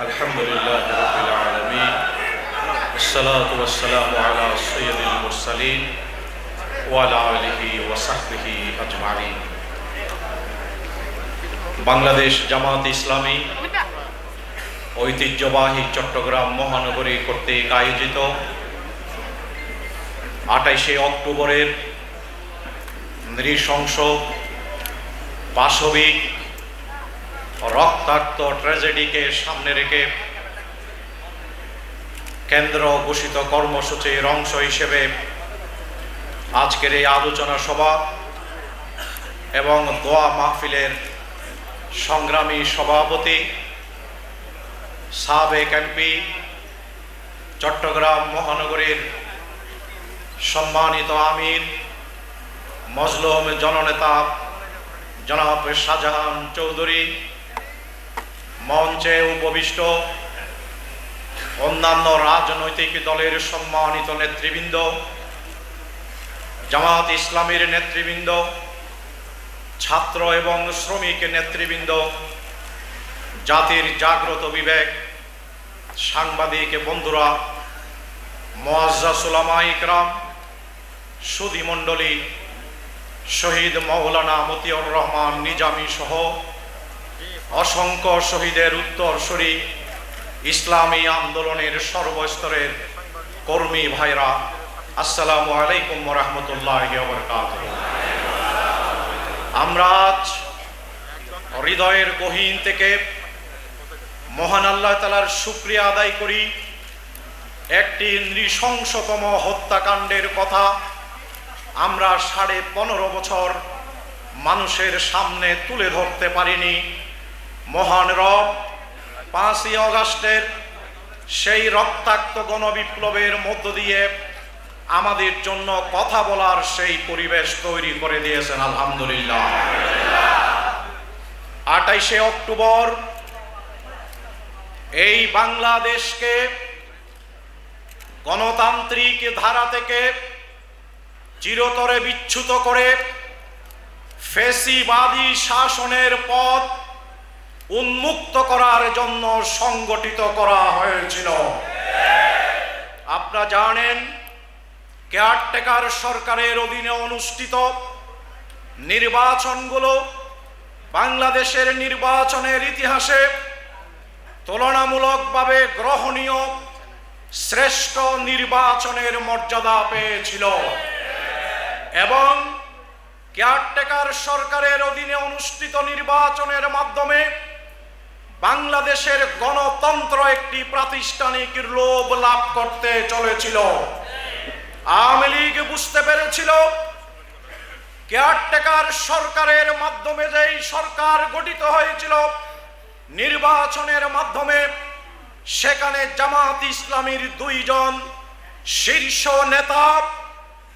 আলহামদুলিল্লাহ রাব্বিল আলামিন والصلاة والسلام على سيد المرسلين وعلى آله وصحبه أجمعين। বাংলাদেশ জামাত ইসলামী ঐতিহ্যবাহী চট্টগ্রাম মহানগরী কর্তৃক আয়োজিত 28শে অক্টোবরের নৃশংস পাশবিক রক্তাক্ত ট্র্যাজেডিকে সামনে রেখে কেন্দ্র ঘোষিত কর্মসূচির অংশ হিসেবে আজকের এই আলোচনা সভা এবং দোয়া মাহফিলের সংগ্রামী সভাপতি সাবেক এমপি চট্টগ্রাম মহানগরীর সম্মানিত আমির মজলুম জননেতা জনাব শাহজাহান চৌধুরী, মঞ্চে উপবিষ্ট অন্যান্য রাজনৈতিক দলের সম্মানিত নেতৃবৃন্দ, জামাত ইসলামীর নেতৃবৃন্দ, ছাত্র এবং শ্রমিক নেতৃবৃন্দ, জাতির জাগ্রত বিবেক, সাংবাদিক বন্ধুরা, মুআজ্জাজ উলামা ইকরাম, সুধী মণ্ডলী, শহীদ মাওলানা মতিউর রহমান নিজামী সহ অসংখ্য শহীদের উত্তরসূরি ইসলামী আন্দোলনের সর্বস্তরের কর্মী ভাইরা, আসসালামু আলাইকুম ওয়া রাহমাতুল্লাহি ওয়া বারাকাতুহু। আমরা আজ হৃদয়ের গহীন থেকে মহান আল্লাহ তাআলার শুকরিয়া আদায় করি। একটি নৃশংসতম হত্যাকাণ্ডের কথা আমরা 15.5 বছর মানুষের সামনে তুলে ধরতে পারিনি। মহান রব 5ই আগস্টের সেই রক্তাক্ত গণবিপ্লবের মধ্য দিয়ে আমাদের জন্য কথা বলার সেই পরিবেশ তৈরি করে দিয়েছেন, আলহামদুলিল্লাহ। 28শে অক্টোবর এই বাংলাদেশকে গণতান্ত্রিক ধারা থেকে চিরতরে বিচ্যুত করে ফ্যাসিবাদী শাসনের পথ উন্মুক্ত করার জন্য সংগঠিত করা হয়েছিল। আপনারা জানেন, কেয়ারটেকার সরকারের অধীনে অনুষ্ঠিত নির্বাচনগুলো বাংলাদেশের নির্বাচনের ইতিহাসে তুলনামূলকভাবে গ্রহণীয় শ্রেষ্ঠ নির্বাচনের মর্যাদা পেয়েছিল এবং কেয়ারটেকার সরকারের অধীনে অনুষ্ঠিত নির্বাচনের মাধ্যমে বাংলাদেশের গণতন্ত্র একটি প্রাতিষ্ঠানিক রূপ লাভ করতে চলেছিল। আওয়ামী লীগ বুঝতে পেরেছিল কেয়ারটেকার সরকারের মাধ্যমে যেই সরকার গঠিত হয়েছিল নির্বাচনের মাধ্যমে, সেখানে জামাত ইসলামীর 2 জন শীর্ষ নেতা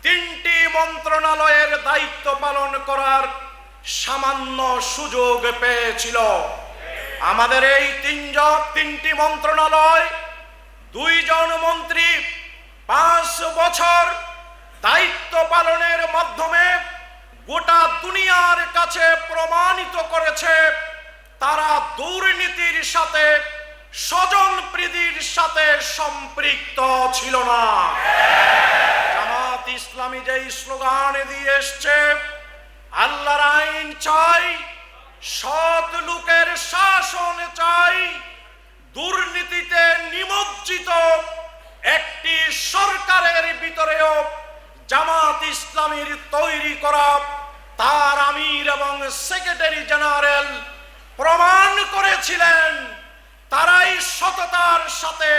3টি মন্ত্রণালয়ের দায়িত্ব পালন করার সামান্য সুযোগ পেয়েছিল। আমাদের এই 3টি মন্ত্রণালয়, 2 জন মন্ত্রী 5 বছর দায়িত্ব পালনের মাধ্যমে গোটা দুনিয়ার কাছে প্রমাণিত করেছে তারা দুর্নীতির সাথে, স্বজনপ্রীতির সাথে সম্পৃক্ত ছিল না। জামাত ইসলামী যেই স্লোগান দিয়ে এসছে, আল্লাহর আইন চাই, সৎ লোকের শাসন চাই, দুর্নীতিতে নিমজ্জিত একটি সরকারের ভিতরেও জামাত ইসলামীর তৈরি করা তার আমির এবং সেক্রেটারি জেনারেল প্রমাণ করেছিলেন তারাই সততার সাথে,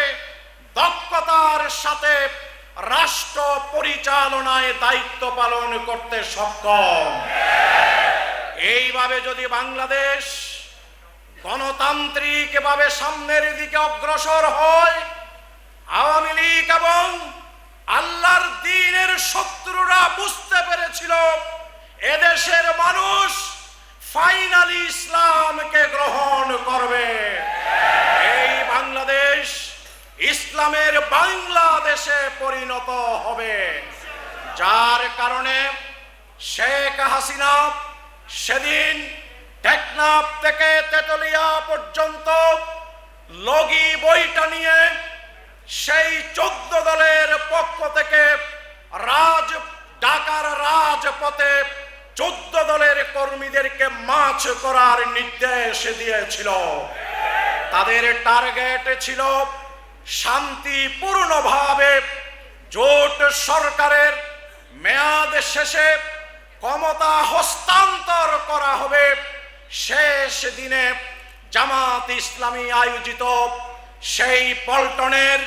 দক্ষতার সাথে রাষ্ট্র পরিচালনায় দায়িত্ব পালন করতে সক্ষম। এইভাবে যদি বাংলাদেশ গণতান্ত্রিকভাবে সামনের দিকে অগ্রসর হয়, আওয়ামী লীগ এবং আল্লাহর দ্বীনের শত্রুরা বুঝতে পেরেছিল এদেশের মানুষ ফাইনালি ইসলামকে গ্রহণ করবে। এই বাংলাদেশ ইসলামের বাংলাদেশে পরিণত হবে, যার কারণে শেখ হাসিনা সেদিন টেকনাফ থেকে তেতুলিয়া পর্যন্ত লগি বইটা নিয়ে সেই 14 দলের পক্ষ থেকে ঢাকার রাজপথে 14 দলের কর্মীদেরকে মার্চ করার নির্দেশ দিয়েছিল। তাদের টার্গেট ছিল শান্তিপূর্ণভাবে জোট সরকারের মেয়াদ শেষে ক্ষমতা হস্তান্তর করা হবে। শেষ দিনে জামাত ইসলামী আয়োজিত সেই পল্টনের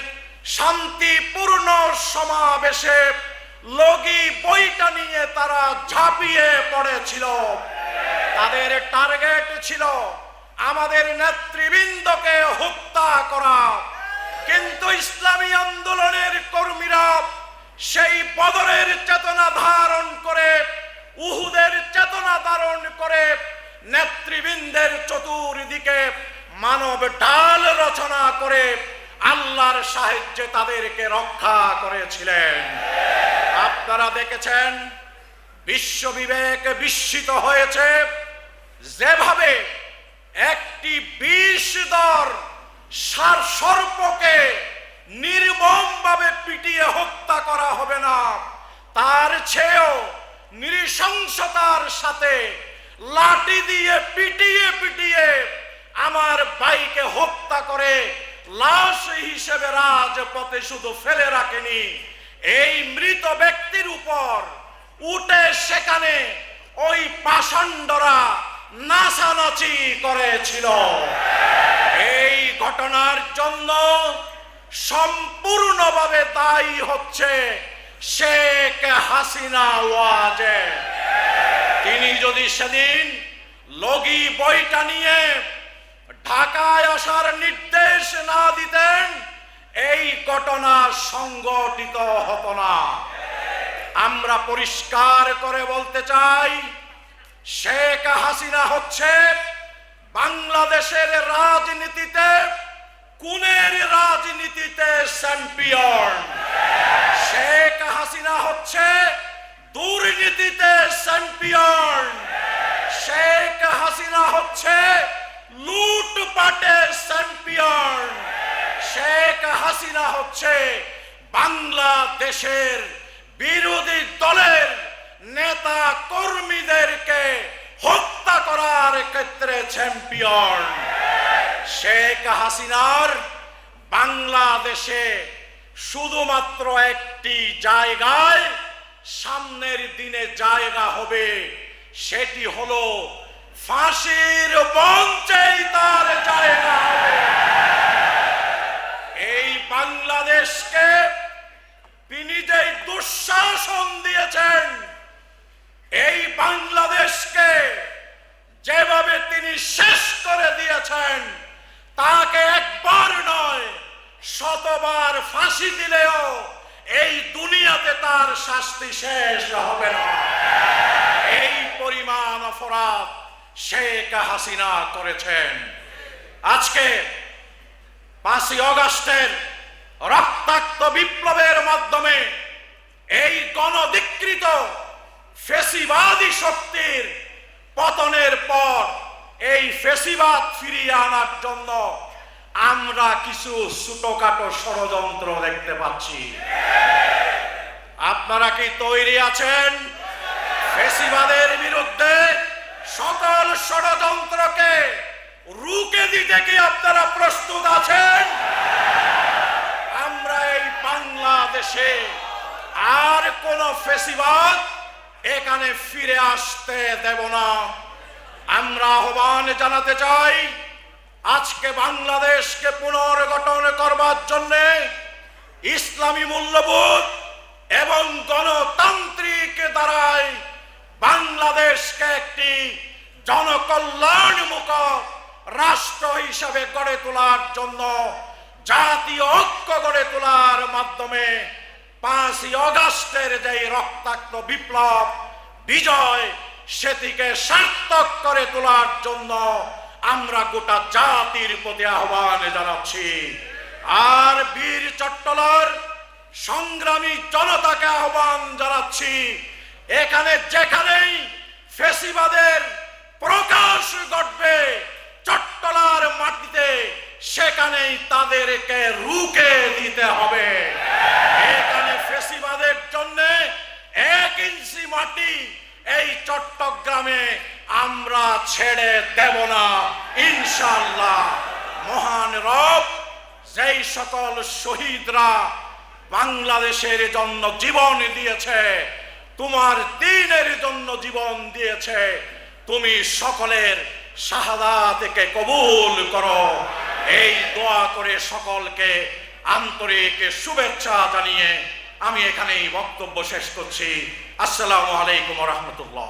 শান্তিপূর্ণ সমাবেশে লগি বইটা নিয়ে তারা ঝাঁপিয়ে পড়েছিল। তাদের টার্গেট ছিল আমাদের নেতৃবৃন্দকে হত্যা করা। কিন্তু ইসলামী আন্দোলনের কর্মীরা সেই বদরের চেতনা ধারণ করে, উহুদের চেতনা ধারণ করে নেতৃবৃন্দের চতুর্দিকে মানব ঢাল রচনা করে আল্লাহর সাহায্যে তাদেরকে রক্ষা করেছিলেন। আপনারা দেখেছেন বিশ্ব বিবেক বিস্মিত হয়েছে যেভাবে একটি বিষধর সর্পকে নির্মমভাবে পিটিয়ে হত্যা করা হবে না, তার চেয়েও নৃশংসতার সাথে লাঠি দিয়ে পিটিয়ে পিটিয়ে আমার ভাইকে হত্যা করে লাশ হিসেবে রাজপথে শুধু ফেলে রাখেনি, এই মৃত ব্যক্তির উপর উঠে সেখানে ওই পাষণ্ডরা নাচানাচি করেছিল। এই ঘটনার জন্য সম্পূর্ণভাবে দায়ী হচ্ছে শেখ হাসিনা ওয়াজেদ। তিনি যদি সেদিন লগি বইটা নিয়ে ঢাকায় আসার নির্দেশ না দিতেন, এই ঘটনা সংঘটিত হতো না। আমরা পরিষ্কার করে বলতে চাই, শেখ হাসিনা হচ্ছে বাংলাদেশের রাজনীতিতে, খুনের রাজনীতিতে চ্যাম্পিয়ন। শেখ হাসিনা হচ্ছে দুর্নীতিতে চ্যাম্পিয়ন। শেখ হাসিনা হচ্ছে লুটপাটের চ্যাম্পিয়ন। শেখ হাসিনা হচ্ছে বাংলাদেশের বিরোধী দলের নেতা কর্মীদেরকে হত্যা করার ক্ষেত্রে চ্যাম্পিয়ন। শেখ হাসিনার বাংলাদেশে শুধুমাত্র একটি জায়গায় সামনের দিনে জায়গা হবে, সেটি হলো ফাঁসির মঞ্চেই তার জায়গা হবে। এই বাংলাদেশকে তিনি যে দুঃশাসন দিয়েছেন, এই বাংলাদেশকে যেভাবে তিনি শেষ করে দিয়েছেন, তাকে একবার নয় শতবার ফাঁসি দিলেও এই দুনিয়াতে তার শাস্তি শেষ হবে না। এই পরিমাণ অপরাধ শেখ হাসিনা করেছেন। আজকে 5ই আগস্টের রক্তাক্ত বিপ্লবের মাধ্যমে এই গণধিকৃত ফ্যাসিবাদী শক্তির পতনের পর এই ফ্যাসিবাদ ফিরিয়ে আনার জন্য আমরা কিছু ছোটখাটো ষড়যন্ত্র দেখতে পাচ্ছি। আপনারা কি তৈরি আছেন ফ্যাসিবাদের বিরুদ্ধে সকল ষড়যন্ত্রকে রুখে দিতে? কি আপনারা প্রস্তুত আছেন? আমরা এই বাংলাদেশে আর কোন ফ্যাসিবাদ এখানে ফিরে আসতে দেব না। আমরা আহ্বান জানাতে চাই, আজকে বাংলাদেশকে পুনর্গঠন করবার জন্য ইসলামী মূল্যবোধ এবং গণতান্ত্রিক দ্বারাই বাংলাদেশকে একটি জনকল্যাণমুখী রাষ্ট্র হিসাবে গড়ে তোলার জন্য, জাতীয় ঐক্য গড়ে তোলার মাধ্যমে 5ই আগস্টের যে রক্তাক্ত বিপ্লব বিজয়, সেটিকে সার্থক করে তোলার জন্য আমরা গোটা জাতির প্রতি আহ্বান জানাচ্ছি। আর বীর চট্টলার সংগ্রামী জনতাকে আহ্বান জানাচ্ছি, এখানে যেখানেই ফ্যাসিবাদের প্রকাশ ঘটবে, চট্টলার মাটিতে সেখানেই তাদেরকে রুখে দিতে হবে। এখানে ফেসিবাদের জন্য 1 ইঞ্চি মাটি এই চট্টগ্রামে আমরা ছেড়ে দেব না ইনশাআল্লাহ। মহান রব যেই সকল শহীদরা বাংলাদেশের জন্য জীবন দিয়েছে, তোমার দ্বীনের জন্য জীবন দিয়েছে, তুমি সকলের শাহাদাতকে কবুল করো। এই দোয়া করে সকলকে আন্তরিক শুভেচ্ছা জানিয়ে আমি এখানেই বক্তব্য শেষ করছি। আসসালামু আলাইকুম ওয়া রাহমাতুল্লাহ।